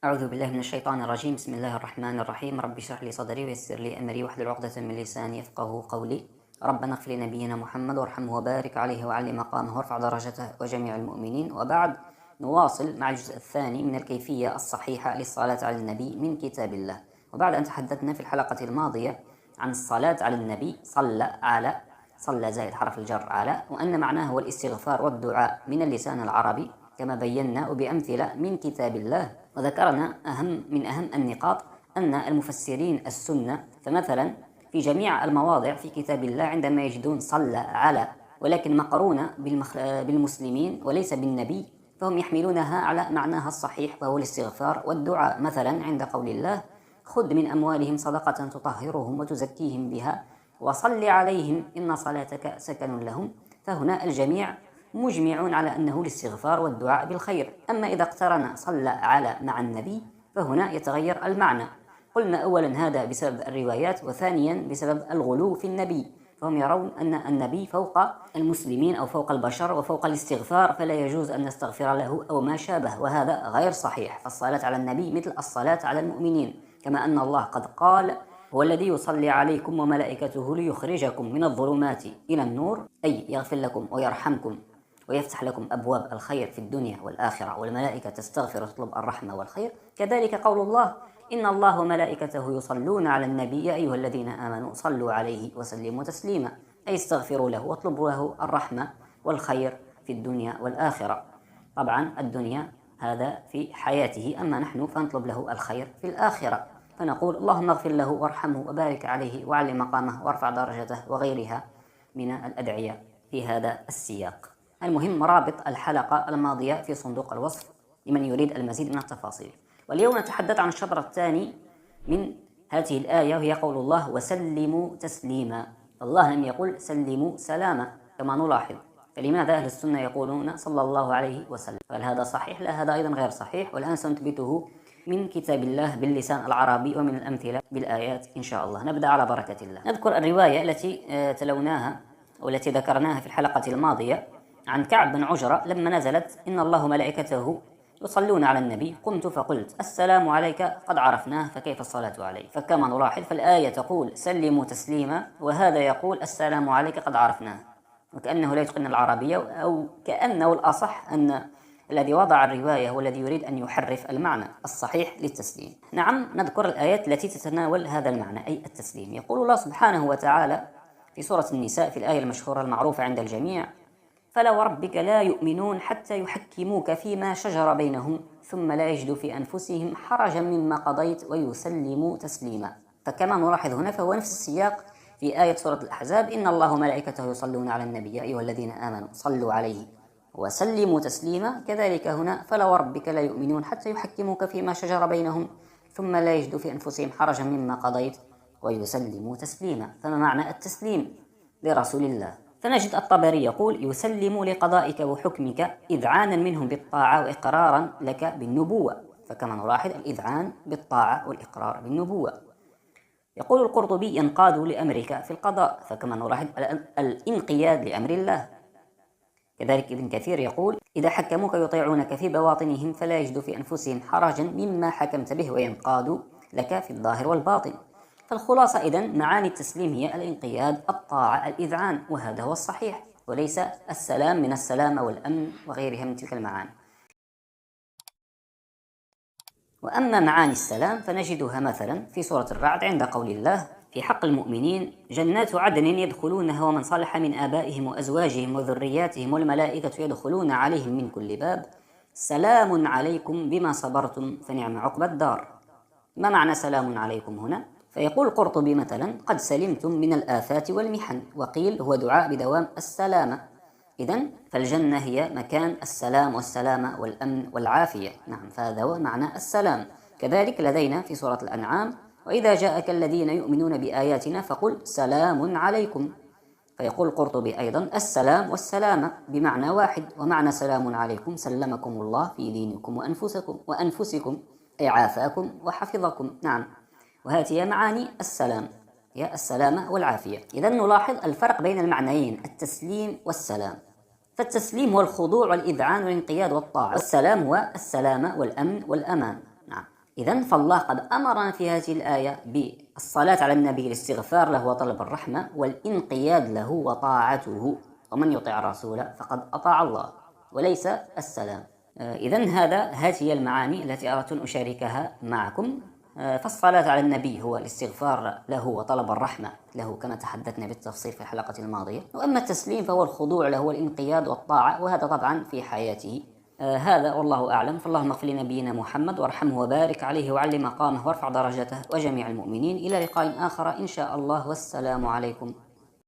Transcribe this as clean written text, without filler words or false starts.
أعوذ بالله من الشيطان الرجيم. بسم الله الرحمن الرحيم. رب اشرح لي صدري ويسر لي أمري واحلل عقدة من لساني يفقهوا قولي. ربنا اغفر لنبينا محمد وارحمه وبارك عليه وعلي مقامه وارفع درجته وجميع المؤمنين. وبعد، نواصل مع الجزء الثاني من الكيفية الصحيحة للصلاة على النبي من كتاب الله. وبعد أن تحدثنا في الحلقة الماضية عن الصلاة على النبي، صلى زائد حرف الجر على، وأن معناه هو الاستغفار والدعاء من اللسان العربي كما بينا وبأمثلة من كتاب الله. وذكرنا من أهم النقاط أن المفسرين السنة، فمثلا في جميع المواضع في كتاب الله عندما يجدون صلى على ولكن مقرونة بالمسلمين وليس بالنبي، فهم يحملونها على معناها الصحيح وهو الاستغفار والدعاء. مثلا عند قول الله: خذ من أموالهم صدقة تطهرهم وتزكيهم بها وصل عليهم إن صلاتك سكن لهم، فهنا الجميع مجمعون على أنه الاستغفار والدعاء بالخير. أما إذا اقترن صلى على مع النبي فهنا يتغير المعنى. قلنا أولا هذا بسبب الروايات، وثانيا بسبب الغلو في النبي، فهم يرون أن النبي فوق المسلمين أو فوق البشر وفوق الاستغفار، فلا يجوز أن نستغفر له أو ما شابه، وهذا غير صحيح. فالصلاة على النبي مثل الصلاة على المؤمنين، كما أن الله قد قال: هو الذي يصلي عليكم وملائكته ليخرجكم من الظلمات إلى النور، أي يغفر لكم ويرحمكم ويفتح لكم أبواب الخير في الدنيا والآخرة، والملائكة تستغفر وتطلب الرحمة والخير. كذلك قول الله: إن الله وملائكته يصلون على النبي يا أيها الذين آمنوا صلوا عليه وسلموا تسليما، أي استغفروا له واطلبوا له الرحمة والخير في الدنيا والآخرة. طبعا الدنيا هذا في حياته، أما نحن فنطلب له الخير في الآخرة، فنقول: اللهم اغفر له وارحمه وبارك عليه وعلي مقامه وارفع درجته، وغيرها من الأدعية في هذا السياق. المهم، رابط الحلقة الماضية في صندوق الوصف لمن يريد المزيد من التفاصيل. واليوم نتحدث عن الشطر الثاني من هذه الآية، وهي قول الله: وسلموا تسليما. الله لم يقل سلموا سلاما كما نلاحظ، فلماذا أهل السنة يقولون صلى الله عليه وسلم؟ هل هذا صحيح؟ لا، هذا أيضا غير صحيح، والآن سنثبته من كتاب الله باللسان العربي ومن الأمثلة بالآيات إن شاء الله. نبدأ على بركة الله. نذكر الرواية التي تلوناها والتي ذكرناها في الحلقة الماضية عن كعب بن عجرة لما نزلت: إن الله ملائكته يصلون على النبي، قمت فقلت: السلام عليك قد عرفناه فكيف الصلاة عليه؟ فكما نلاحظ فالآية تقول سلموا تسليما، وهذا يقول السلام عليك قد عرفناه، وكأنه لا يتقن العربية، أو كأنه الأصح أن الذي وضع الرواية هو الذي يريد أن يحرف المعنى الصحيح للتسليم. نعم، نذكر الآيات التي تتناول هذا المعنى، أي التسليم. يقول الله سبحانه وتعالى في سورة النساء في الآية المشهورة المعروفة عند الجميع: فلا وربك لا يؤمنون حتى يحكموك فيما شجر بينهم ثم لا يجدوا في أنفسهم حرجا مما قضيت ويسلموا تسليما. فكما نلاحظ هنا فهو نفس السياق في آية سورة الأحزاب: إن الله وملائكته يصلون على النبي يا أيها الذين آمنوا صلوا عليه وسلموا تسليما. كذلك هنا: فلا وربك لا يؤمنون حتى يحكموك فيما شجر بينهم ثم لا يجدوا في أنفسهم حرجا مما قضيت ويسلموا تسليما. فما معنى التسليم لرسول الله؟ فنجد الطبري يقول: يسلم لقضائك وحكمك إذعانا منهم بالطاعة وإقرارا لك بالنبوة. فكما نلاحظ الإذعان بالطاعة والإقرار بالنبوة. يقول القرطبي: ينقاد لأمرك في القضاء. فكما نلاحظ الانقياد لأمر الله. كذلك ابن كثير يقول: إذا حكموك يطيعونك في بواطنهم فلا يجدوا في أنفسهم حرجا مما حكمت به وينقادوا لك في الظاهر والباطن. فالخلاصة إذن معاني التسليم هي الانقياد، الطاعة، الإذعان، وهذا هو الصحيح، وليس السلام من السلامة والأمن وغيرها من تلك المعاني. وأما معاني السلام فنجدها مثلا في سورة الرعد عند قول الله في حق المؤمنين: جنات عدن يدخلونها ومن صلح من آبائهم وأزواجهم وذرياتهم والملائكة يدخلون عليهم من كل باب سلام عليكم بما صبرتم فنعم عقبى الدار. ما معنى سلام عليكم هنا؟ فيقول القرطبي مثلا: قد سلمتم من الآفات والمحن، وقيل هو دعاء بدوام السلامة. إذن فالجنة هي مكان السلام والسلامة والأمن والعافية. نعم، فهذا هو معنى السلام. كذلك لدينا في سورة الأنعام: وإذا جاءك الذين يؤمنون بآياتنا فقل سلام عليكم. فيقول القرطبي أيضا: السلام والسلامة بمعنى واحد، ومعنى سلام عليكم سلمكم الله في دينكم وأنفسكم أي عافاكم وحفظكم. نعم، وهذه هي معاني السلام، هي السلامة والعافية. إذا نلاحظ الفرق بين المعنيين التسليم والسلام. فالتسليم هو الخضوع والإذعان والانقياد والطاعة، والسلام هو السلامة والأمن والأمان. نعم. إذن فالله قد أمرنا في هذه الآية بالصلاة على النبي، الاستغفار له وطلب الرحمة والانقياد له وطاعته، ومن يطع الرسول فقد أطاع الله، وليس السلام. إذن هذه هي المعاني التي أردت أن أشاركها معكم. فالصلاة على النبي هو الاستغفار له وطلب الرحمة له كما تحدثنا بالتفصيل في الحلقة الماضية، وأما التسليم فهو الخضوع له والانقياد والطاعة، وهذا طبعا في حياته. هذا والله أعلم. فاللهم اغفر لنبينا محمد وارحمه وبارك عليه وعلي مقامه وارفع درجته وجميع المؤمنين. إلى لقاء آخر إن شاء الله، والسلام عليكم